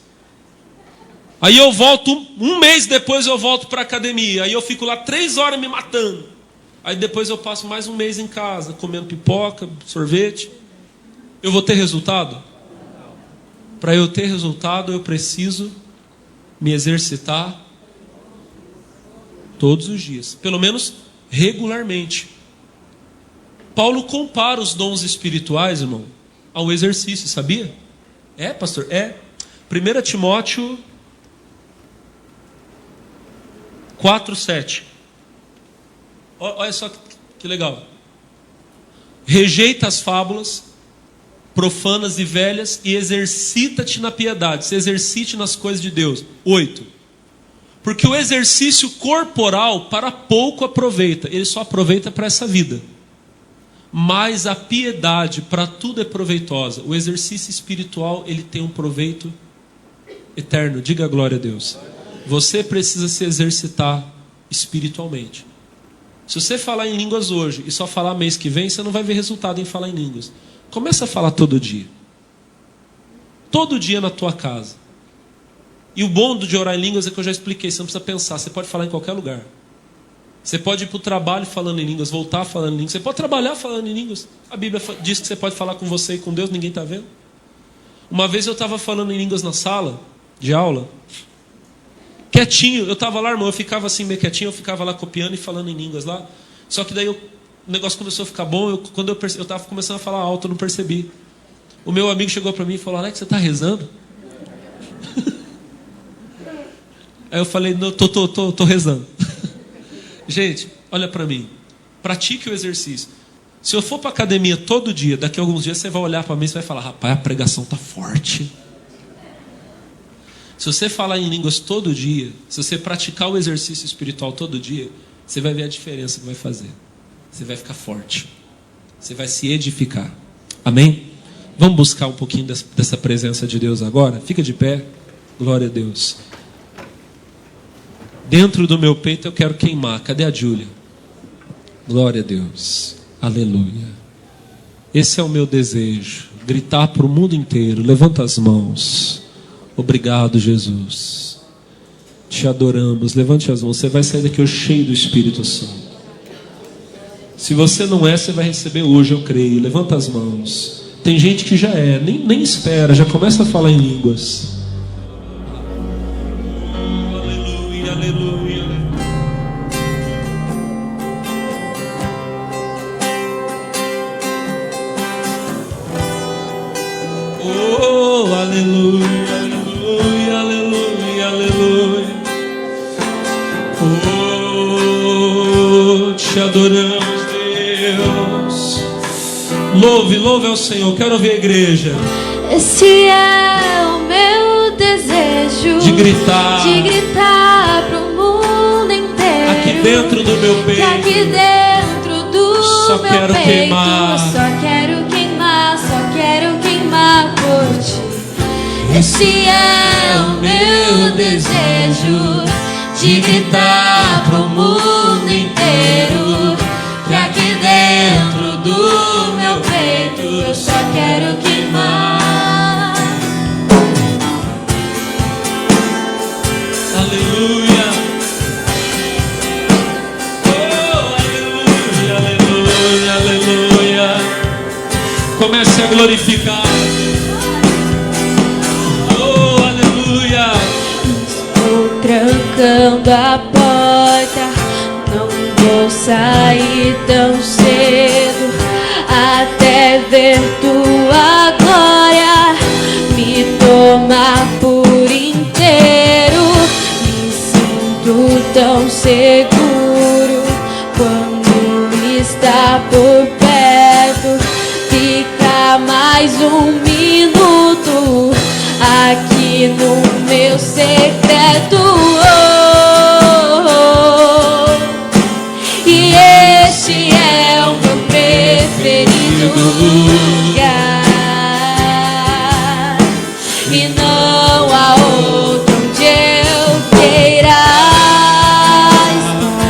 Aí eu volto, um mês depois eu volto para a academia. Aí eu fico lá 3 horas me matando. Aí depois eu passo mais um mês em casa, comendo pipoca, sorvete. Eu vou ter resultado? Para eu ter resultado, eu preciso me exercitar todos os dias. Pelo menos regularmente. Paulo compara os dons espirituais, irmão, ao exercício, sabia? É, pastor? É. 1 Timóteo 4:7. Olha só que legal. Rejeita as fábulas profanas e velhas e exercita-te na piedade. Se exercite nas coisas de Deus. 8. Porque o exercício corporal para pouco aproveita. Ele só aproveita para essa vida. Mas a piedade para tudo é proveitosa. O exercício espiritual, ele tem um proveito eterno. Diga glória a Deus. Você precisa se exercitar espiritualmente. Se você falar em línguas hoje e só falar mês que vem, você não vai ver resultado em falar em línguas. Começa a falar todo dia. Todo dia na tua casa. E o bom de orar em línguas é que eu já expliquei. Você não precisa pensar, você pode falar em qualquer lugar. Você pode ir para o trabalho falando em línguas, voltar falando em línguas. Você pode trabalhar falando em línguas. A Bíblia diz que você pode falar com você e com Deus, ninguém está vendo. Uma vez eu estava falando em línguas na sala de aula, quietinho. Eu estava lá, irmão, eu ficava assim meio quietinho, eu ficava lá copiando e falando em línguas lá. Só que daí o negócio começou a ficar bom. Quando eu estava começando a falar alto, eu não percebi. O meu amigo chegou para mim e falou: Alex, você está rezando? Aí eu falei: não, tô rezando. Gente, olha para mim. Pratique o exercício. Se eu for para a academia todo dia, daqui a alguns dias você vai olhar para mim e vai falar: rapaz, a pregação está forte. Se você falar em línguas todo dia, se você praticar o exercício espiritual todo dia, você vai ver a diferença que vai fazer. Você vai ficar forte. Você vai se edificar. Amém? Vamos buscar um pouquinho dessa presença de Deus agora? Fica de pé. Glória a Deus. Dentro do meu peito eu quero queimar. Cadê a Júlia? Glória a Deus. Aleluia. Esse é o meu desejo. Gritar para o mundo inteiro. Levanta as mãos. Obrigado, Jesus. Te adoramos. Levante as mãos. Você vai sair daqui cheio do Espírito Santo. Se você não é, você vai receber hoje, eu creio. Levanta as mãos. Tem gente que já é, nem espera, já começa a falar em línguas. Aleluia, aleluia. Oh, aleluia, aleluia, aleluia, aleluia. Oh, te adoramos. Louve, louve ao Senhor. Quero ouvir a igreja. Esse é o meu desejo de gritar pro mundo inteiro. Aqui dentro do meu peito. Aqui dentro do só meu quero peito. Queimar. Só quero queimar por ti. Esse é o meu desejo de gritar pro mundo inteiro. Que aqui dentro do meu peito eu só quero queimar. Aleluia. Oh, aleluia, aleluia, aleluia. Comece a glorificar. Oh, aleluia. Estou trancando a porta, não vou sair tão cedo até ver tua glória me tomar por inteiro. Me sinto tão seguro quando está por perto. Fica mais um minuto aqui no meu secreto. E este é o meu preferido lugar, e não há outro onde eu queira estar.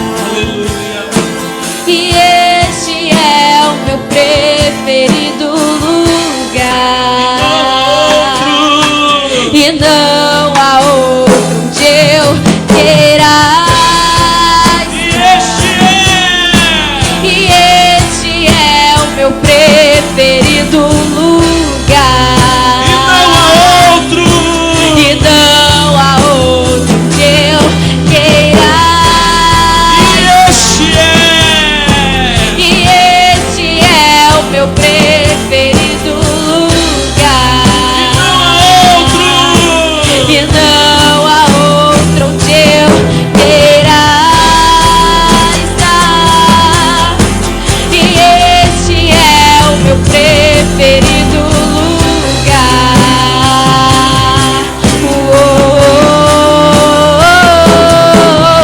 E este é o meu preferido lugar, e não há outro onde eu queira. Meu preferido lugar, e não há outro que eu queira. E este é o meu preferido lugar, e não há outro onde eu queira estar. E este é o meu preferido lugar.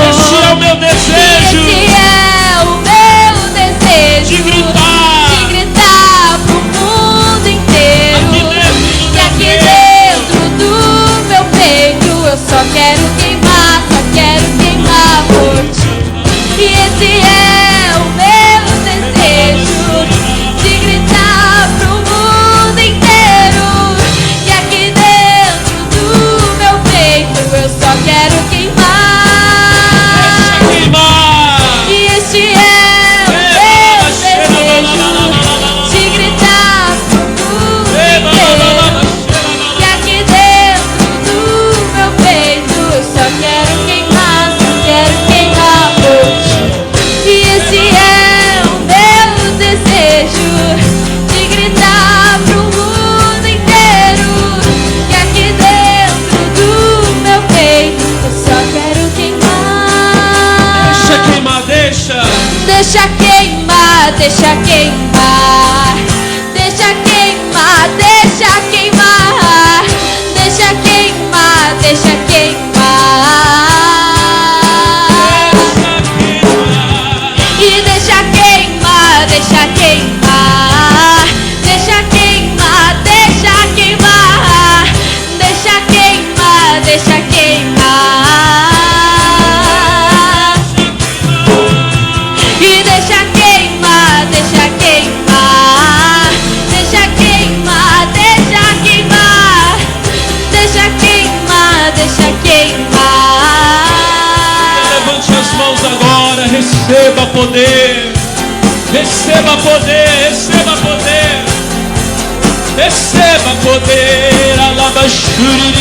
Esse é o meu desejo. Esse é o meu desejo de gritar pro mundo inteiro. E aqui dentro do meu peito eu só quero queimar por ti. E esse é o meu desejo de gritar pro mundo inteiro. E aqui dentro do meu peito eu só quero queimar. Deixa queimar. E este é o meu desejo de gritar pro mundo inteiro. E aqui dentro do meu peito eu só quero queimar por ti. E esse é o meu desejo de gritar pro mundo inteiro. E aqui dentro do meu peito eu só quero queimar. Deixa queimar, deixa. Deixa queimar, deixa queimar. Deixa queimar, deixa queimar. Deixa queimar, deixa queimar. E deixa queimar, deixa queimar. Deixa queimar, deixa queimar. Deixa queimar, deixa queimar. receba poder. Receba poder, receba poder. Receba poder. Alaba shuri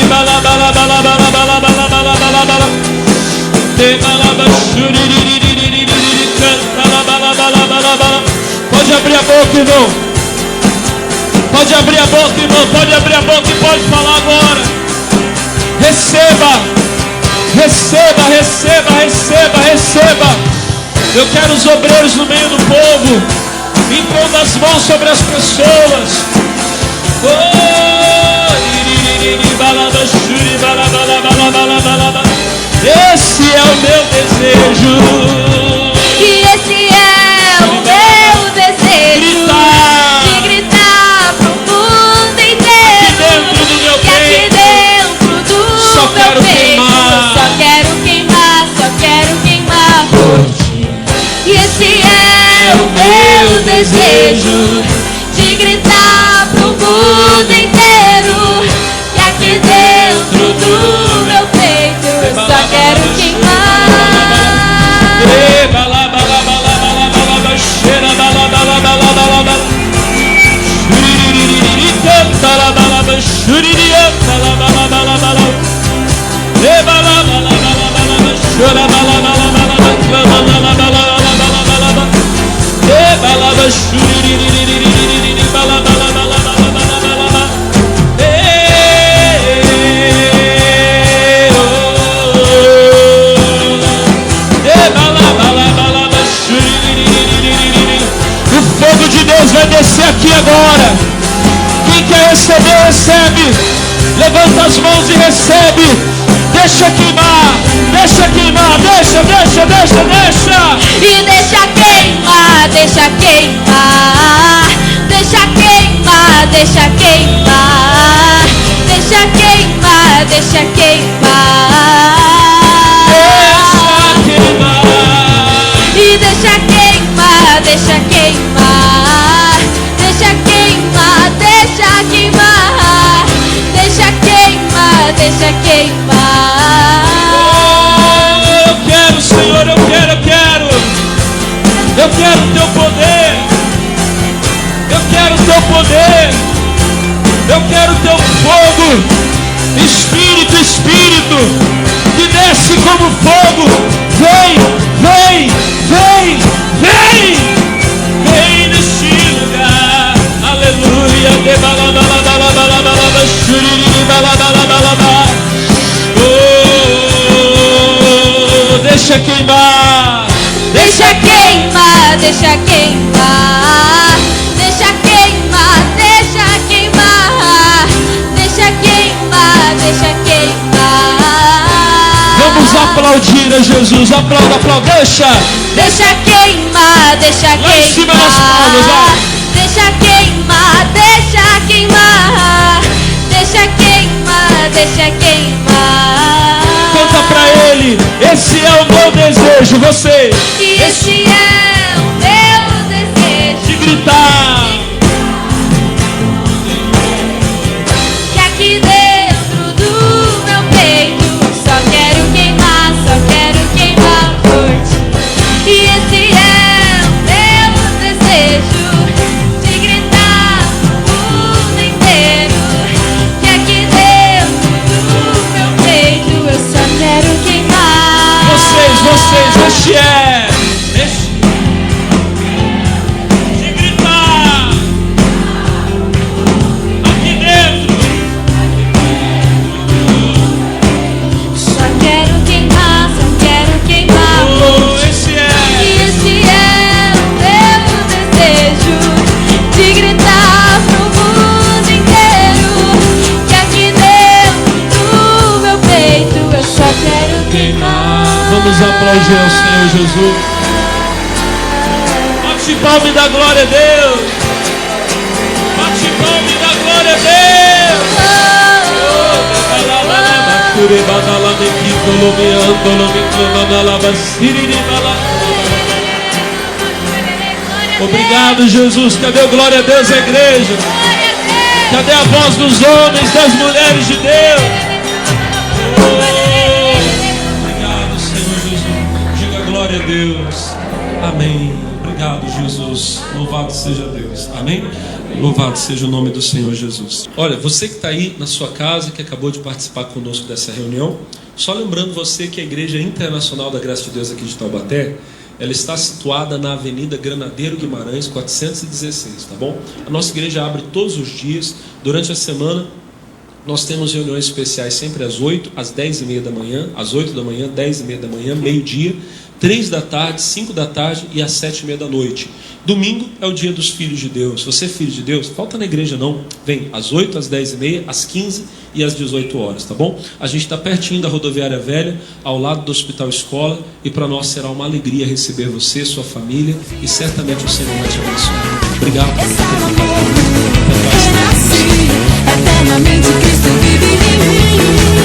bala bala bala bala bala bala bala bala bala. De balaba shuri canta la bala bala bala bala. Pode abrir a boca, irmão. Pode abrir a boca, irmão. Pode abrir a boca e pode falar agora. Receba. Receba, receba, receba, receba. Eu quero os obreiros no meio do povo, impondo as mãos sobre as pessoas. Esse é o meu desejo. E esse é o meu desejo. De gritar pro mundo inteiro. Dentro do meu que aqui dentro do só meu quero peito queimar. só quero queimar por ti. E esse é o meu desejo. De gritar pro mundo inteiro. Que aqui dentro do meu peito eu só quero queimar. O fogo de Deus vai descer aqui agora. Quem quer receber, recebe. Levanta as mãos e recebe. Deixa queimar, deixa queimar, deixa. E deixa queimar, deixa queimar. Deixa queimar, deixa queimar. Deixa queimar, deixa queimar. E deixa queimar, deixa queimar. Deixa queimar, deixa queimar. Deixa queimar, deixa queimar. Eu quero, Senhor, eu quero. Eu quero o teu poder. Eu quero o teu poder. Eu quero o teu fogo. Espírito, que desce como fogo. Vem neste lugar. Aleluia. Oh, deixa queimar. Deixa queimar, deixa queimar. Deixa queimar, deixa queimar. Deixa queimar, deixa queimar. Vamos aplaudir a Jesus. Aplauda. Deixa queimar, deixa queimar. Lá em cima das palmas, vai. Deixa queimar, deixa queimar. Deixa queimar, deixa queimar. Canta pra ele. Esse é o meu desejo. Vocês. E esse é o meu desejo. De gritar. Que aqui dentro do meu peito só quero queimar por ti. E esse é o meu desejo. De gritar pro mundo inteiro. Que aqui dentro do meu peito eu só quero queimar. Vocês, este é. De gritar. Aqui dentro. Só quero queimar Oh, esse é. E esse é o meu desejo. De gritar pro mundo inteiro. Que aqui dentro do meu peito eu só quero queimar. Vamos aplaudir ao Senhor Jesus. Bate palma e dá glória a Deus. Bate palma e dá glória a Deus. Obrigado, Jesus. Cadê o glória a Deus, a igreja? Cadê a voz dos homens, das mulheres de Deus? Obrigado, Senhor Jesus. Diga Glória a Deus. Amém. Obrigado, Jesus. Louvado seja Deus. Amém. Louvado seja o nome do Senhor Jesus. Olha, você que está aí na sua casa, que acabou de participar conosco dessa reunião, só lembrando você que a Igreja Internacional da Graça de Deus aqui de Taubaté, ela está situada na Avenida Granadeiro Guimarães, 416, tá bom? A nossa igreja abre todos os dias. Durante a semana, nós temos reuniões especiais sempre às 8, às 10h30 da manhã, às 8 da manhã, 10h30 da manhã, meio-dia, 3 da tarde, 5 da tarde e às 7h30 da noite. Domingo é o dia dos filhos de Deus. Você é filho de Deus? Falta na igreja não. Vem às 8, às 10h30, às 15 e às 18 horas, tá bom? A gente está pertinho da Rodoviária Velha, ao lado do Hospital Escola, e para nós será uma alegria receber você, sua família, e certamente o Senhor vai te abençoar. Obrigado por ter ficado comigo. Até mais. Eternamente Cristo vive em mim.